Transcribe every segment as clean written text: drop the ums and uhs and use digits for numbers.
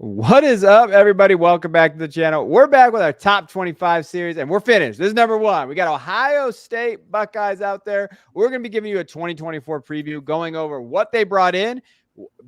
What is up, everybody? Welcome back to the channel. We're back with our top 25 series, and we're finished. This is number one. We got Ohio State Buckeyes out there. We're going to be giving you a 2024 preview, going over what they brought in,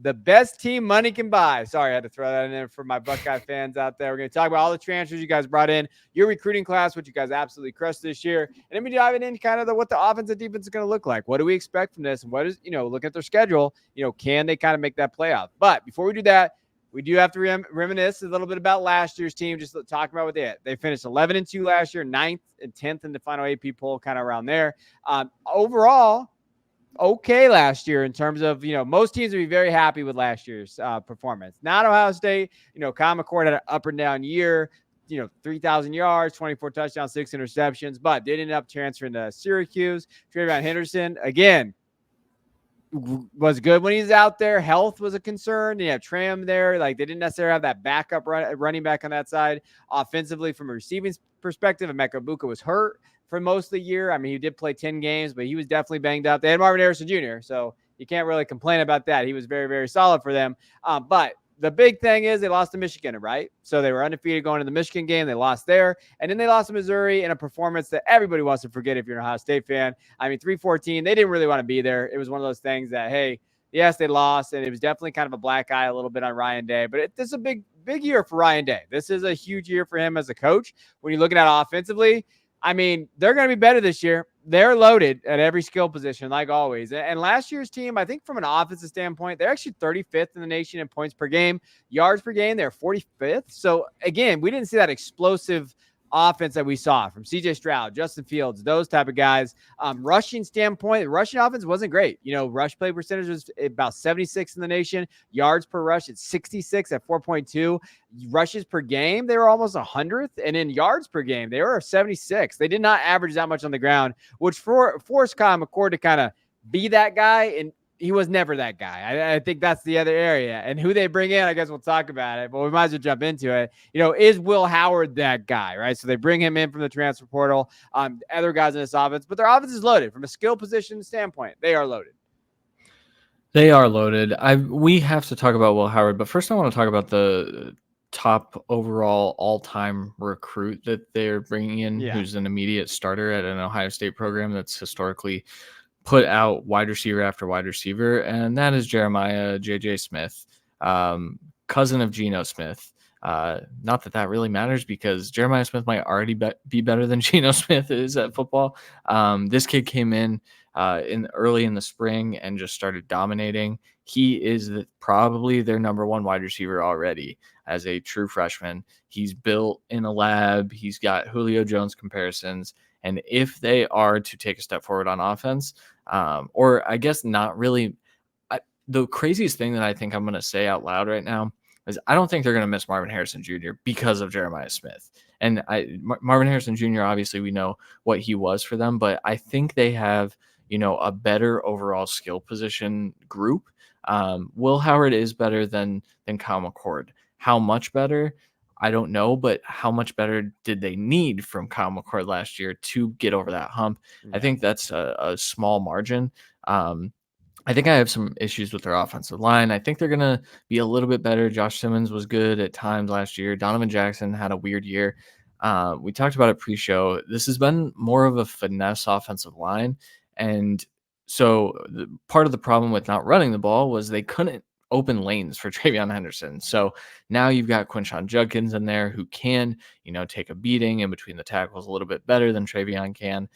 the best team money can buy. Sorry, I had to throw that in there for my Buckeye fans out there. We're going to talk about all the transfers you guys brought in, your recruiting class, which you guys absolutely crushed this year, and then we diving in kind of what the offense and defense is going to look like. What do we expect from this? And what is, look at their schedule, can they kind of make that playoff? But before we do that, we do have to reminisce a little bit about last year's team, just talking about what they finished 11-2 last year, 9th and 10th in the final AP poll, kind of around there. Overall, okay last year in terms of, most teams would be very happy with last year's performance. Not Ohio State. Kyle McCord had an up and down year, 3,000 yards, 24 touchdowns, 6 interceptions, but did end up transferring to Syracuse. TreVeyon Henderson, again, was good when he's out there. Health was a concern. You have Tram there. Like, they didn't necessarily have that backup running back on that side. Offensively, from a receiving perspective, Emeka Egbuka was hurt for most of the year. I mean, he did play 10 games, but he was definitely banged up. They had Marvin Harrison Jr., so you can't really complain about that. He was very, very solid for them. But the big thing is they lost to Michigan, right? So they were undefeated going to the Michigan game. They lost there. And then they lost to Missouri in a performance that everybody wants to forget if you're an Ohio State fan. I mean, 3-14, they didn't really want to be there. It was one of those things that, hey, yes, they lost, and it was definitely kind of a black eye a little bit on Ryan Day. But this is a big year for Ryan Day. This is a huge year for him as a coach. When you're looking at offensively, I mean, they're going to be better this year. They're loaded at every skill position, like always. And last year's team, I think from an offensive standpoint, they're actually 35th in the nation in points per game. Yards per game, they're 45th. So, again, we didn't see that explosive offense that we saw from C.J. Stroud, Justin Fields, those type of guys. Rushing standpoint, the rushing offense wasn't great. Rush play percentage was about 76 in the nation. Yards per rush at 66 at 4.2. Rushes per game, they were almost 100th. And in yards per game, they were 76. They did not average that much on the ground, which forced Kyle McCord to kind of be that guy, and he was never that guy. I think that's the other area. And who they bring in, I guess we'll talk about it, but we might as well jump into it. Is Will Howard that guy, right? So they bring him in from the transfer portal. Other guys in this offense, but their offense is loaded from a skill position standpoint. They are loaded. They are loaded. We have to talk about Will Howard, but first I want to talk about the top overall all-time recruit that they're bringing in, who's an immediate starter at an Ohio State program that's historically put out wide receiver after wide receiver, and that is Jeremiah J.J. Smith, cousin of Geno Smith. Not that really matters because Jeremiah Smith might already be better than Geno Smith is at football. This kid came in early in the spring and just started dominating. He is probably their number one wide receiver already as a true freshman. He's built in a lab. He's got Julio Jones comparisons. And if they are to take a step forward on offense, or I guess not really, the craziest thing that I think I'm going to say out loud right now is I don't think they're going to miss Marvin Harrison Jr. because of Jeremiah Smith. And Marvin Harrison Jr., obviously we know what he was for them, but I think they have, a better overall skill position group. Will Howard is better than Kyle McCord. How much better? I don't know, but how much better did they need from Kyle McCord last year to get over that hump? I think that's a small margin. I think I have some issues with their offensive line. I think they're going to be a little bit better. Josh Simmons was good at times last year. Donovan Jackson had a weird year. We talked about it pre-show. This has been more of a finesse offensive line. And so part of the problem with not running the ball was they couldn't open lanes for TreVeyon Henderson. So now you've got Quinshon Judkins in there who can, take a beating in between the tackles a little bit better than TreVeyon can.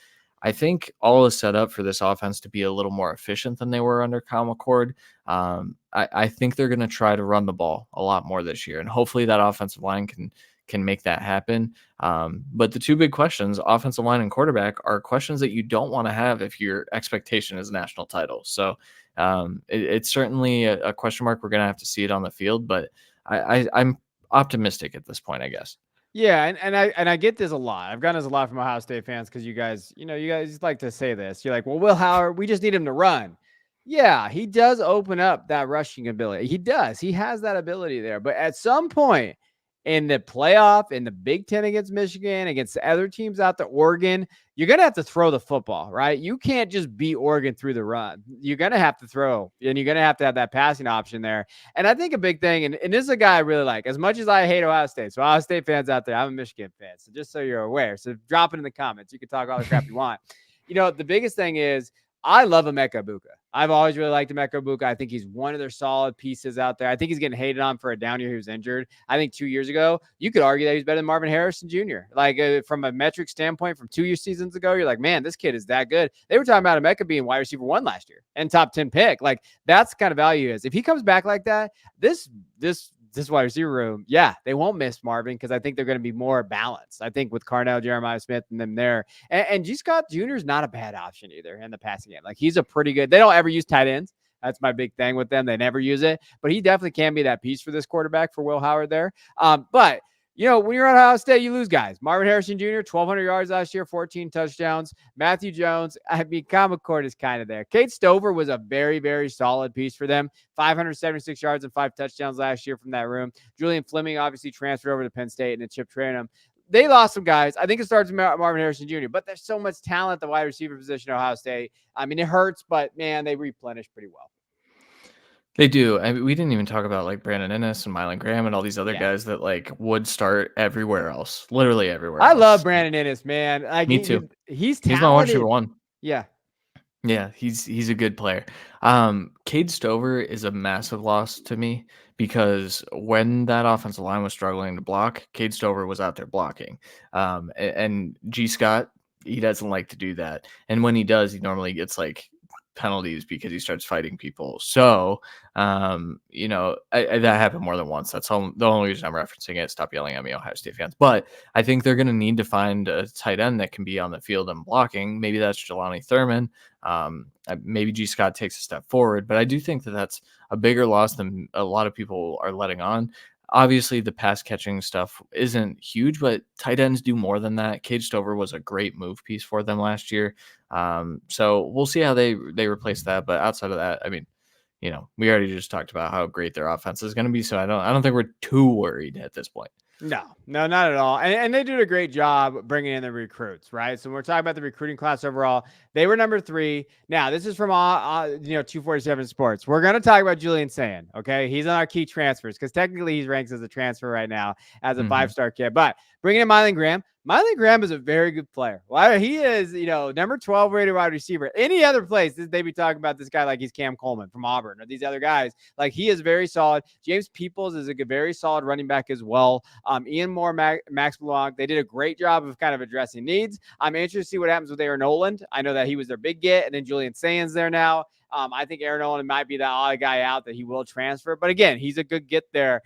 I think all is set up for this offense to be a little more efficient than they were under Kyle McCord. I think they're going to try to run the ball a lot more this year, and hopefully that offensive line can make that happen. But the two big questions, offensive line and quarterback, are questions that you don't want to have if your expectation is a national title. So it's certainly a question mark. We're going to have to see it on the field, but I'm optimistic at this point, I guess. Yeah, and I get this a lot. I've gotten this a lot from Ohio State fans because you guys like to say this. You're like, well, Will Howard, we just need him to run. Yeah, he does open up that rushing ability. He does. He has that ability there. But at some point, in the playoff, in the Big Ten against Michigan, against the other teams out there, Oregon, you're going to have to throw the football, right? You can't just beat Oregon through the run. You're going to have to throw, and you're going to have that passing option there. And I think a big thing, and this is a guy I really like, as much as I hate Ohio State. So Ohio State fans out there, I'm a Michigan fan. So just so you're aware. So drop it in the comments. You can talk all the crap you want. The biggest thing is I love Emeka Egbuka. I've always really liked Emeka Egbuka. I think he's one of their solid pieces out there. I think he's getting hated on for a down year. He was injured. I think 2 years ago, you could argue that he's better than Marvin Harrison Jr. Like from a metric standpoint, from 2 seasons ago, you're like, man, this kid is that good. They were talking about Emeka being wide receiver 1 last year and top 10 pick. Like that's the kind of value he is. If he comes back like that, this wide receiver room, yeah, they won't miss Marvin because I think they're going to be more balanced. I think with Carnell, Jeremiah Smith, and them there. And G. Scott Jr. is not a bad option either in the passing game. Like he's a pretty good. They don't ever use tight ends. That's my big thing with them. They never use it, but he definitely can be that piece for this quarterback for Will Howard there. But when you're at Ohio State, you lose guys. Marvin Harrison Jr., 1,200 yards last year, 14 touchdowns. Matthew Jones, Common Court is kind of there. Cade Stover was a very, very solid piece for them. 576 yards and 5 touchdowns last year from that room. Julian Fleming obviously transferred over to Penn State and then Chip Trayanum. They lost some guys. I think it starts with Marvin Harrison Jr., but there's so much talent at the wide receiver position at Ohio State. I mean, it hurts, but, man, they replenish pretty well. They do. I mean, we didn't even talk about like Brandon Innes and Mylan Graham and all these other guys that like would start everywhere else, literally everywhere. I love Brandon Innes, man. Like, me too. He's talented. He's my wide receiver 1. Yeah, he's a good player. Cade Stover is a massive loss to me because when that offensive line was struggling to block, Cade Stover was out there blocking. And G. Scott, he doesn't like to do that. And when he does, he normally gets like penalties because he starts fighting people. So, that happened more than once. That's the only reason I'm referencing it. Stop yelling at me, Ohio State fans. But I think they're going to need to find a tight end that can be on the field and blocking. Maybe that's Jelani Thurman. Maybe G. Scott takes a step forward. But I do think that that's a bigger loss than a lot of people are letting on. Obviously, the pass catching stuff isn't huge, but tight ends do more than that. Cade Stover was a great move piece for them last year. So we'll see how they replace that. But outside of that, I mean, we already just talked about how great their offense is going to be. So I don't think we're too worried at this point. No, not at all. And they did a great job bringing in the recruits, right? So when we're talking about the recruiting class overall, they were number 3. Now, this is from 247 Sports. We're going to talk about Julian Sayin, okay? He's on our key transfers because technically he's ranked as a transfer right now as a 5-star kid. But bringing in Mylan Graham. Mylan Graham is a very good player. Well, he is, number 12 rated wide receiver. Any other place, they'd be talking about this guy like he's Cam Coleman from Auburn or these other guys. Like, he is very solid. James Peoples is a very solid running back as well. Ian Moore, Max Blanc, they did a great job of kind of addressing needs. I'm interested to see what happens with Aaron Noland. I know that he was their big get, and then Julian Sayin's there now. I think Aaron Noland might be the odd guy out that he will transfer. But again, he's a good get there.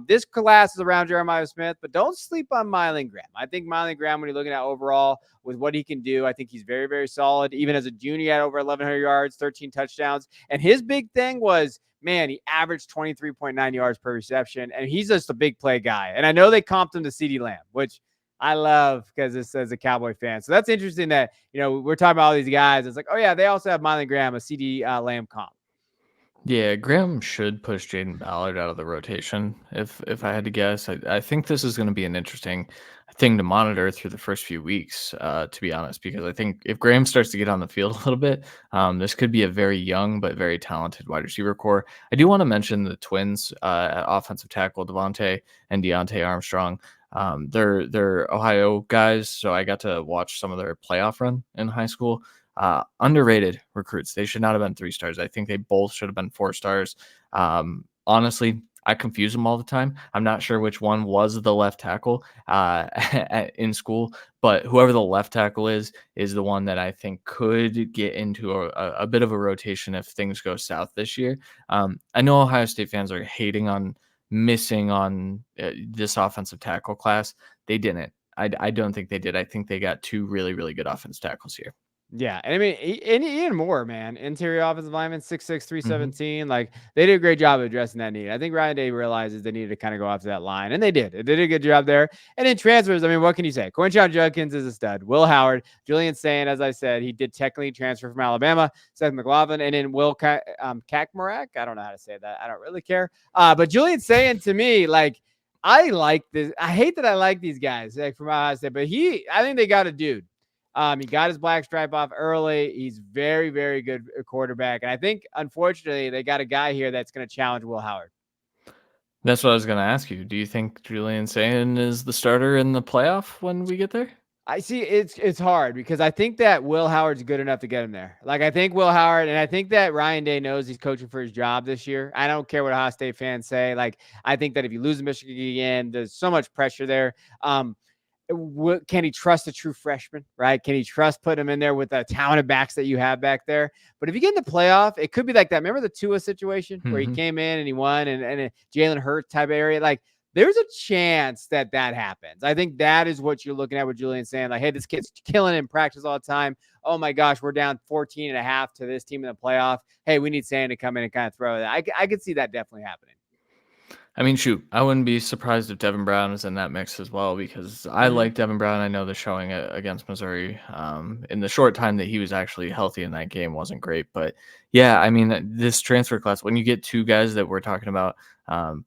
This class is around Jeremiah Smith, but don't sleep on Mylan Graham. I think Mylan Graham, when you're looking at overall with what he can do, I think he's very, very solid. Even as a junior, he had over 1,100 yards, 13 touchdowns. And his big thing was, man, he averaged 23.9 yards per reception. And he's just a big play guy. And I know they comped him to CeeDee Lamb, which I love because this as a Cowboy fan. So that's interesting that, we're talking about all these guys. It's like, oh yeah, they also have Mylan Graham, a CeeDee Lamb comp. Yeah, Graham should push Jaden Ballard out of the rotation. If I had to guess, I think this is going to be an interesting thing to monitor through the first few weeks, to be honest, because I think if Graham starts to get on the field a little bit, this could be a very young but very talented wide receiver core. I do want to mention the twins at offensive tackle, Devontae and Deontay Armstrong. They're Ohio guys, so I got to watch some of their playoff run in high school. Underrated recruits. They should not have been 3 stars. I think they both should have been 4 stars. Honestly, I confuse them all the time. I'm not sure which one was the left tackle in school, but whoever the left tackle is the one that I think could get into a bit of a rotation if things go south this year. I know Ohio State fans are hating on missing on this offensive tackle class. They didn't. I don't think they did. I think they got 2 really, really good offensive tackles here. Yeah, and I mean, Ian Moore, man, interior offensive lineman, 6'6", 317. Like, they did a great job of addressing that need. I think Ryan Day realizes they needed to kind of go after that line, and they did. They did a good job there. And in transfers, I mean, what can you say? Quinshon Judkins is a stud. Will Howard, Julian Sayin, as I said, he did technically transfer from Alabama. Seth McLaughlin, and then Will Kakmarak. I don't know how to say that. I don't really care. But Julian Sayin, to me, like, I like this. I hate that I like these guys like from Ohio State, but I think they got a dude. He got his black stripe off early. He's very, very good quarterback. And I think, unfortunately, they got a guy here that's going to challenge Will Howard. That's what I was going to ask you. Do you think Julian Sayin is the starter in the playoff when we get there? I see it's hard because I think that Will Howard's good enough to get him there. Like, I think Will Howard, and I think that Ryan Day knows he's coaching for his job this year. I don't care what Ohio State fans say. Like, I think that if you lose Michigan again, there's so much pressure there. Can he trust a true freshman, right? Can he trust putting him in there with the talented backs that you have back there? But if you get in the playoff, it could be like that. Remember the Tua situation where he came in and he won and a Jalen Hurts type of area? Like, there's a chance that happens. I think that is what you're looking at with Julian saying, like, hey, this kid's killing in practice all the time. Oh my gosh, we're down 14.5 to this team in the playoff. Hey, we need Sand to come in and kind of throw that. I could see that definitely happening. I mean, shoot, I wouldn't be surprised if Devin Brown is in that mix as well because I like Devin Brown. I know the showing against Missouri in the short time that he was actually healthy in that game wasn't great. But yeah, I mean, this transfer class, when you get two guys that we're talking about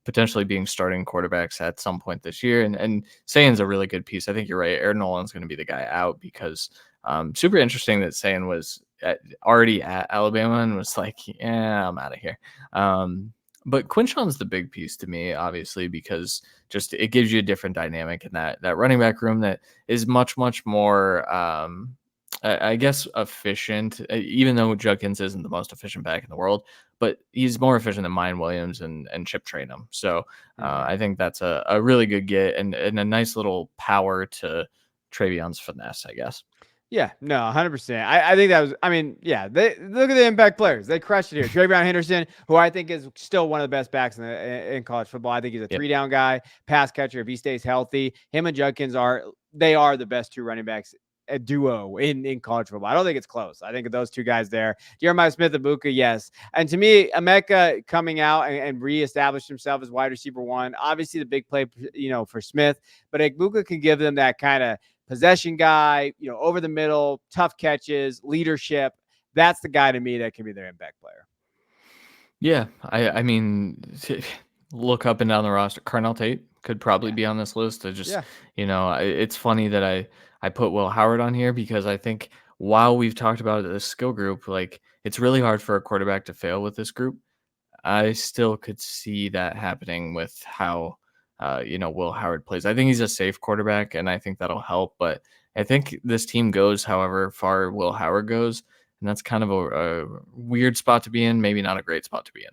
potentially being starting quarterbacks at some point this year, and Sayan's a really good piece. I think you're right. Aaron Nolan's going to be the guy out because super interesting that Sayan was already at Alabama and was like, yeah, I'm out of here. But Quinshon's the big piece to me, obviously, because just it gives you a different dynamic in that running back room that is much, much more, I guess, efficient, even though Judkins isn't the most efficient back in the world, but he's more efficient than Mine Williams and Chip Trayanum. So I think that's a really good get and a nice little power to Travion's finesse, I guess. Yeah, no, 100%. I think that was, I mean, yeah, they look at the impact players. They crushed it here. Travion Henderson, who I think is still one of the best backs in college football. I think he's a three-down guy, pass catcher if he stays healthy. Him and Judkins are the best two running backs a duo in college football. I don't think it's close. I think those two guys there, Jeremiah Smith-Ibuka, yes. And to me, Emeka coming out and reestablished himself as wide receiver one. Obviously, the big play, for Smith, but Ibuka can give them that kind of possession guy, over the middle, tough catches, leadership. That's the guy to me that can be their impact player. Yeah, I mean, look up and down the roster. Carnell Tate could probably be on this list. It's funny that I put Will Howard on here because I think while we've talked about this skill group, like it's really hard for a quarterback to fail with this group. I still could see that happening with how Will Howard plays. I think he's a safe quarterback, and I think that'll help. But I think this team goes however far Will Howard goes, and that's kind of a weird spot to be in. Maybe not a great spot to be in.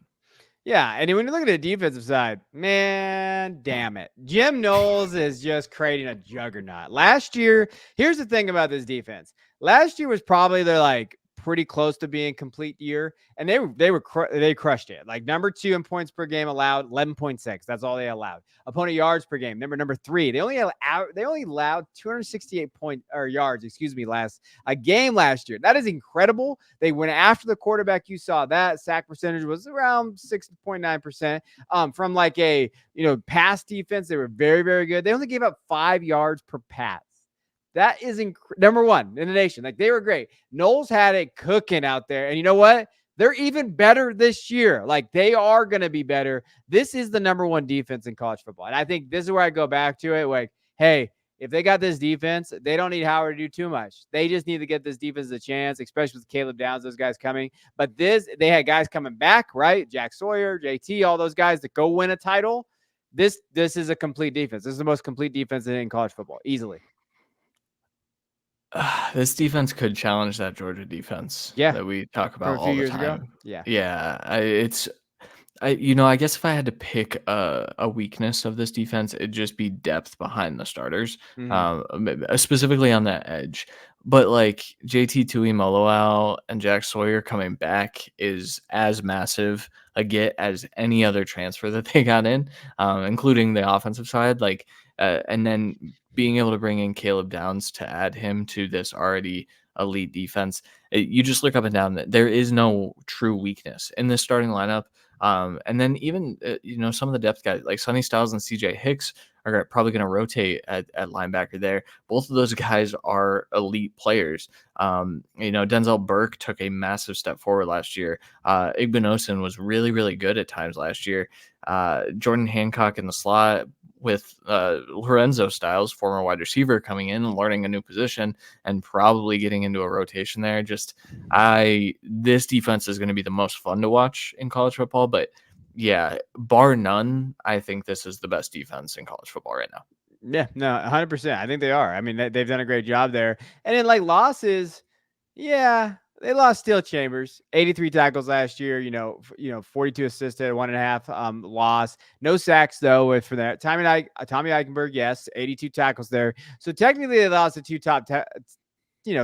Yeah, and when you look at the defensive side, man, damn it. Jim Knowles is just creating a juggernaut. Last year, here's the thing about this defense. Last year was probably their pretty close to being complete year, and they crushed it. Like number 2 in points per game allowed, 11.6. That's all they allowed. Opponent yards per game, number 3. They only allowed 268 yards, last year. That is incredible. They went after the quarterback. You saw that sack percentage was around 6.9%. From a pass defense, they were very, very good. They only gave up 5 yards per pass. That is number 1 in the nation. Like, they were great. Knowles had it cooking out there. And you know what? They're even better this year. Like, they are going to be better. This is the number 1 defense in college football. And I think this is where I go back to it. Like, hey, if they got this defense, they don't need Howard to do too much. They just need to get this defense a chance, especially with Caleb Downs, those guys coming. But they had guys coming back, right? Jack Sawyer, JT, all those guys that go win a title. This is a complete defense. This is the most complete defense in college football, easily. This defense could challenge that Georgia defense that we talk about all the time. I guess if I had to pick a weakness of this defense, it'd just be depth behind the starters, specifically on that edge. But like JT Tuimoloau and Jack Sawyer coming back is as massive a get as any other transfer that they got in, including the offensive side. And then being able to bring in Caleb Downs to add him to this already elite defense, you just look up and down that there is no true weakness in this starting lineup. And then even, some of the depth guys like Sonny Styles and CJ Hicks are probably going to rotate at linebacker there. Both of those guys are elite players. Denzel Burke took a massive step forward last year. Igbinosun was really, really good at times last year. Jordan Hancock in the slot with Lorenzo Styles, former wide receiver, coming in and learning a new position and probably getting into a rotation there. This defense is going to be the most fun to watch in college football. But yeah, bar none, I think this is the best defense in college football right now. Yeah, no, 100%. I think they are. I mean, they've done a great job there. And then like losses, yeah, they lost Steel Chambers, 83 tackles last year. 42 assisted, 1.5 loss. No sacks though. For that, Tommy Eichenberg, yes, 82 tackles there. So technically, they lost the two top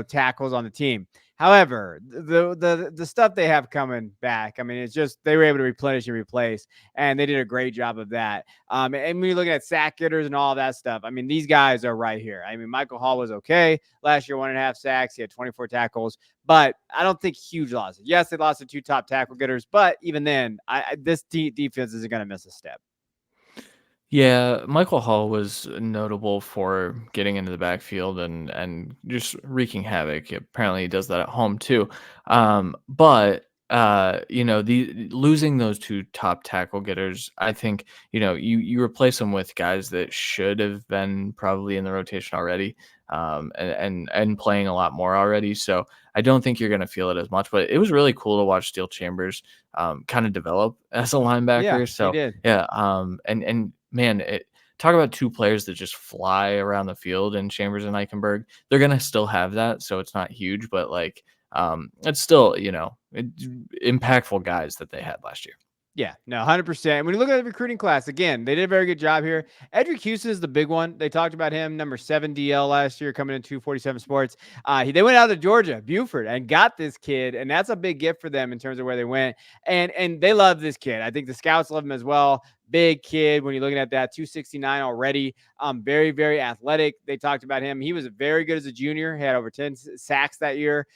tackles on the team. However, the stuff they have coming back, I mean, it's just they were able to replenish and replace, and they did a great job of that. And when you're looking at sack getters and all that stuff, I mean, these guys are right here. I mean, Michael Hall was okay last year, 1.5 sacks. He had 24 tackles, but I don't think huge losses. Yes, they lost the two top tackle getters, but even then, this defense isn't going to miss a step. Yeah, Michael Hall was notable for getting into the backfield and just wreaking havoc. Apparently, he does that at home too. But the losing those two top tackle getters, I think you replace them with guys that should have been probably in the rotation already, and playing a lot more already. So I don't think you're going to feel it as much. But it was really cool to watch Steel Chambers kind of develop as a linebacker. Yeah, so he did. yeah, and man, talk about two players that just fly around the field in Chambers and Eichenberg. They're gonna still have that, so it's not huge, but it's still impactful guys that they had last year. Yeah, no, 100%. When you look at the recruiting class, again, they did a very good job here. Edric Houston is the big one. They talked about him, number 7 DL last year, coming in 247 Sports. They went out to Georgia, Buford, and got this kid, and that's a big gift for them in terms of where they went. And they love this kid. I think the scouts love him as well. Big kid when you're looking at that, 269 already. Very, very athletic. They talked about him. He was very good as a junior. He had over 10 sacks that year.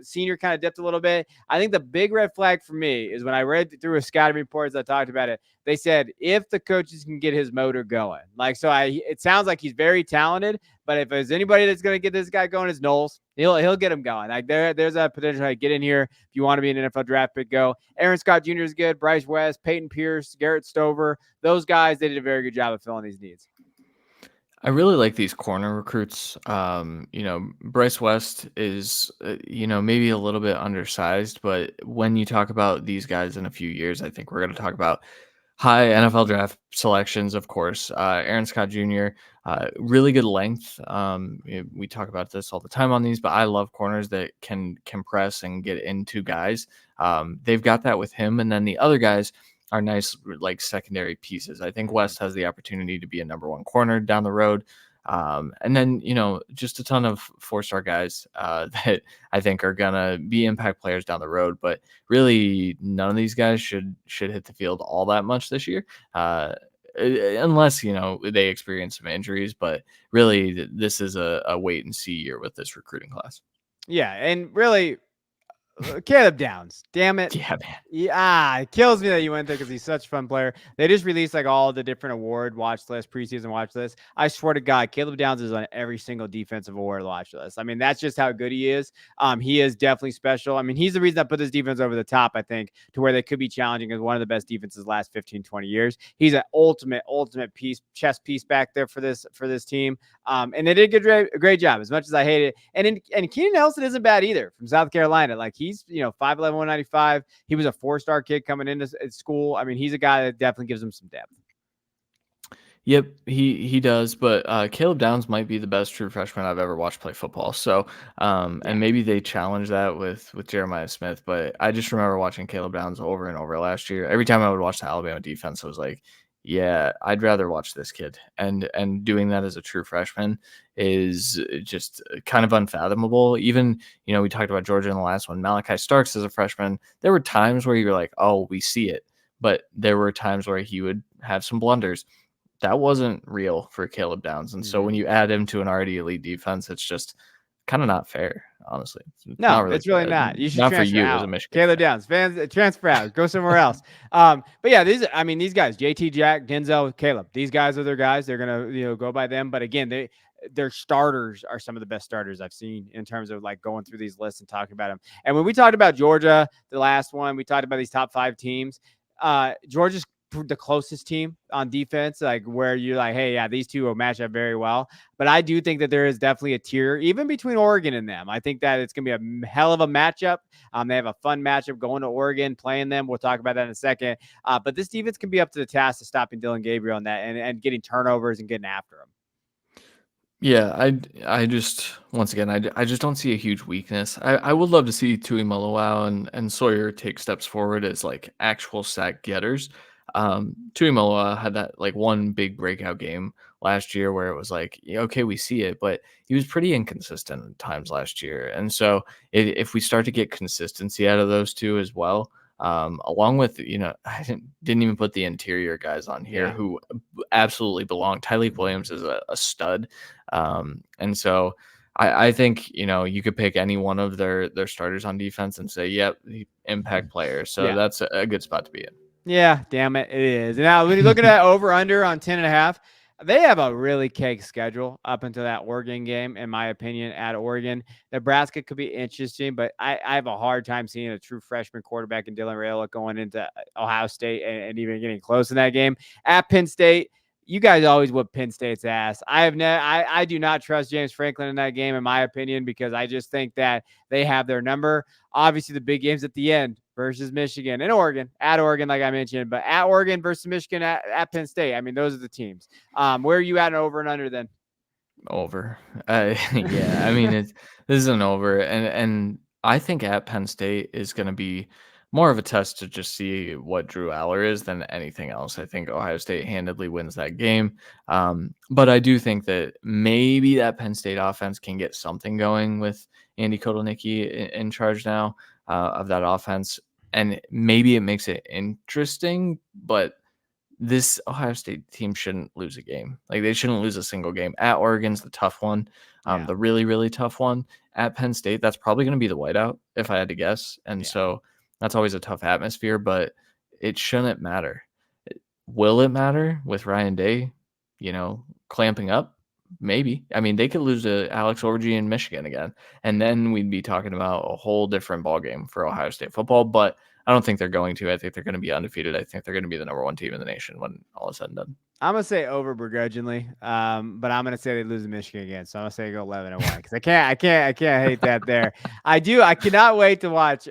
Senior kind of dipped a little bit. I think the big red flag for me is when I read through a scouting reports that talked about it, they said if the coaches can get his motor going. It sounds like he's very talented, but if there's anybody that's going to get this guy going, it's Knowles. He'll get him going. Like there's a potential to get in here if you want to be an NFL draft pick. Go. Aaron Scott Jr. is good. Bryce West, Peyton Pierce, Garrett Stover. Those guys, they did a very good job of filling these needs. I really like these corner recruits. Bryce West is, maybe a little bit undersized, but when you talk about these guys in a few years, I think we're going to talk about high NFL draft selections, of course. Aaron Scott Jr., really good length. We talk about this all the time on these, but I love corners that can compress and get into guys. They've got that with him, and then the other guys are nice, like secondary pieces. I think West has the opportunity to be a number one corner down the road. And then, just a ton of 4-star guys that I think are going to be impact players down the road. But really, none of these guys should hit the field all that much this year, unless, they experience some injuries. But really, this is a wait and see year with this recruiting class. Yeah, and really, Caleb Downs, damn it. Yeah, man. Yeah, it kills me that you went there because he's such a fun player. They just released like all the different award watch lists, preseason watch lists. I swear to God, Caleb Downs is on every single defensive award watch list. I mean, that's just how good he is. He is definitely special. I mean, he's the reason I put this defense over the top, I think, to where they could be challenging as one of the best defenses the last 15, 20 years. He's an ultimate chess piece back there for this team. And they did a great job, as much as I hate it. And Keenan Nelson isn't bad either from South Carolina. Like he's 5'11", 195. He was a 4-star kid coming into school. I mean, he's a guy that definitely gives him some depth. Yep, he does, but Caleb Downs might be the best true freshman I've ever watched play football. So, and maybe they challenge that with Jeremiah Smith, but I just remember watching Caleb Downs over and over last year. Every time I would watch the Alabama defense, I was like, yeah, I'd rather watch this kid. And doing that as a true freshman is just kind of unfathomable. Even, we talked about Georgia in the last one. Malachi Starks as a freshman, there were times where you were like, oh, we see it. But there were times where he would have some blunders. That wasn't real for Caleb Downs. And so when you add him to an already elite defense, it's just kind of not fair, honestly. It's really not. You should not transfer for you out. as a Michigan Caleb Downs fans, transfer out, go somewhere else. But yeah, these guys, JT Jack, Denzel, Caleb, these guys are their guys. They're gonna go by them. But again, their starters are some of the best starters I've seen in terms of like going through these lists and talking about them. And when we talked about Georgia, the last one, we talked about these top 5 teams. Georgia's the closest team on defense, like where you're like, hey, yeah, these two will match up very well. But I do think that there is definitely a tier, even between Oregon and them. I think that it's going to be a hell of a matchup. They have a fun matchup going to Oregon, playing them. We'll talk about that in a second. But this defense can be up to the task of stopping Dylan Gabriel on that and getting turnovers and getting after him. Yeah, I just once again I just don't see a huge weakness. I would love to see Tui and Sawyer take steps forward as like actual sack getters. Tui had that like one big breakout game last year where it was like, yeah, okay, we see it, but he was pretty inconsistent at times last year. And so if we start to get consistency out of those two as well, along with, I didn't even put the interior guys on here who absolutely belong. Tyleek Williams is a stud. And so I think, you could pick any one of their starters on defense and say, yep, impact player. So that's a good spot to be in. Yeah, damn it. It is. Now, when you're looking at over under on 10.5, they have a really cake schedule up until that Oregon game, in my opinion, at Oregon. Nebraska could be interesting, but I have a hard time seeing a true freshman quarterback in Dylan Raiola going into Ohio State and even getting close in that game. At Penn State, you guys always whip Penn State's ass. I do not trust James Franklin in that game, in my opinion, because I just think that they have their number. Obviously, the big games at the end versus Michigan and Oregon, at Oregon, like I mentioned, but at Oregon versus Michigan at Penn State. I mean, those are the teams. Where are you at over and under then? Over. Yeah, I mean, this is an over. And I think at Penn State is going to be more of a test to just see what Drew Aller is than anything else. I think Ohio State handedly wins that game. But I do think that maybe that Penn State offense can get something going with Andy Kotelnicki in charge now of that offense. And maybe it makes it interesting, but this Ohio State team shouldn't lose a game. Like, they shouldn't lose a single game. At Oregon's the tough one, the really, really tough one. At Penn State, that's probably going to be the whiteout, if I had to guess. And so that's always a tough atmosphere, but it shouldn't matter. Will it matter with Ryan Day, clamping up? Maybe. I mean, they could lose to Alex Orgy in Michigan again, and then we'd be talking about a whole different ballgame for Ohio State football. But I don't think they're going to. I think they're going to be undefeated. I think they're going to be the number one team in the nation when all is said and done. I'm gonna say over begrudgingly, but I'm gonna say they lose to Michigan again. So I'm gonna say go 11-1 because I can't hate that there. I cannot wait to watch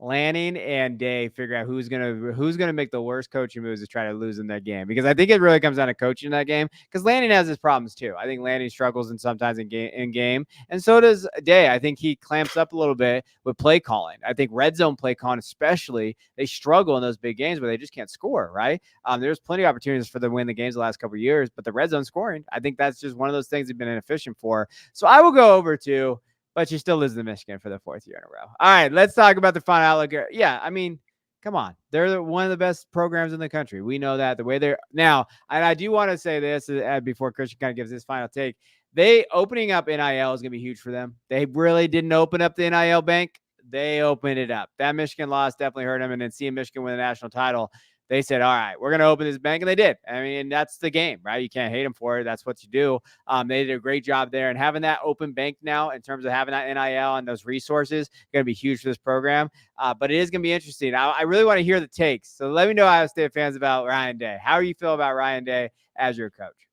Lanning and Day figure out who's gonna make the worst coaching moves to try to lose in that game, because I think it really comes down to coaching in that game, because Lanning has his problems too. I think Lanning struggles sometimes in game, and so does Day. I think he clamps up a little bit with play calling. I think red zone play calling especially, they struggle in those big games where they just can't score, right? There's plenty of opportunities for them to win the games the last couple of years, but the red zone scoring, I think that's just one of those things they've been inefficient for. So I will go over 2. But you still lose to Michigan for the 4th year in a row. All right, let's talk about the final outlook. Yeah, I mean, come on. They're one of the best programs in the country. We know that. The way they're now, and I do want to say this before Christian kind of gives his final take. They opening up NIL is going to be huge for them. They really didn't open up the NIL bank. They opened it up. That Michigan loss definitely hurt them. And then seeing Michigan win the national title, they said, all right, we're going to open this bank. And they did. I mean, that's the game, right? You can't hate them for it. That's what you do. They did a great job there. And having that open bank now in terms of having that NIL and those resources going to be huge for this program. But it is going to be interesting. I really want to hear the takes. So let me know, Ohio State fans, about Ryan Day. How do you feel about Ryan Day as your coach?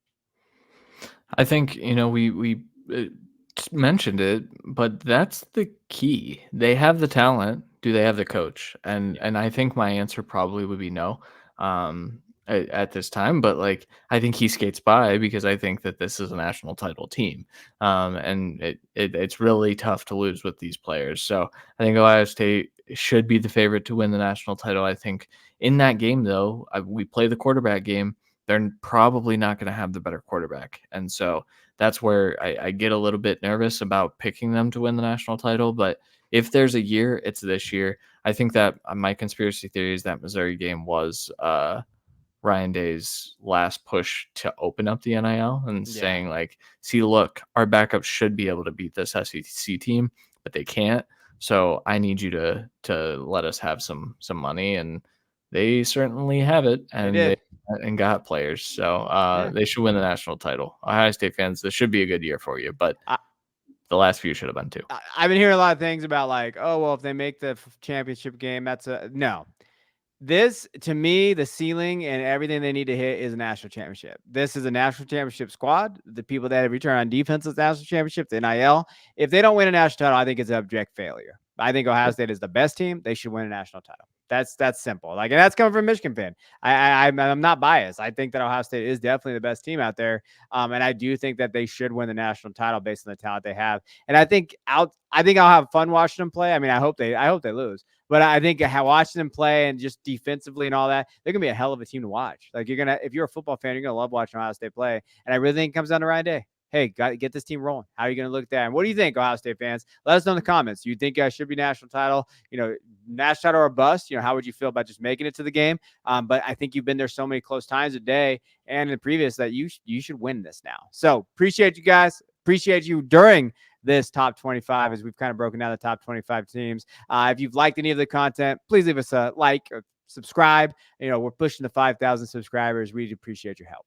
I think, we mentioned it, but that's the key. They have the talent. Do they have the coach? And I think my answer probably would be no at this time. But like, I think he skates by because I think that this is a national title team, and it's really tough to lose with these players. So I think Ohio State should be the favorite to win the national title. I think in that game, though, we play the quarterback game. They're probably not going to have the better quarterback, and so that's where I get a little bit nervous about picking them to win the national title. But if there's a year, it's this year. I think that my conspiracy theory is that Missouri game was Ryan Day's last push to open up the NIL and saying, like, see, look, our backup should be able to beat this SEC team, but they can't. So I need you to let us have some money. And they certainly have it. And they got players. So they should win the national title. Ohio State fans, this should be a good year for you. But the last few should have been too. I've been hearing a lot of things about like, oh, well, if they make the championship game, that's no. This, to me, the ceiling and everything they need to hit is a national championship. This is a national championship squad. The people that have returned on defense is national championship, the NIL. If they don't win a national title, I think it's an abject failure. I think Ohio State is the best team. They should win a national title. That's simple. Like, and that's coming from a Michigan fan. I'm not biased. I think that Ohio State is definitely the best team out there. And I do think that they should win the national title based on the talent they have. And I think I'll have fun watching them play. I mean, I hope they lose. But I think watching them play and just defensively and all that, they're going to be a hell of a team to watch. Like, if you're a football fan, you're going to love watching Ohio State play. And I really think it comes down to Ryan Day. Hey, got to get this team rolling. How are you going to look at that? And what do you think, Ohio State fans? Let us know in the comments. You think should be national title, national title or bust? How would you feel about just making it to the game? But I think you've been there so many close times a day and in the previous that you should win this now. So appreciate you guys. Appreciate you during this top 25 as we've kind of broken down the top 25 teams. If you've liked any of the content, please leave us a like or subscribe. We're pushing the 5,000 subscribers. We appreciate your help.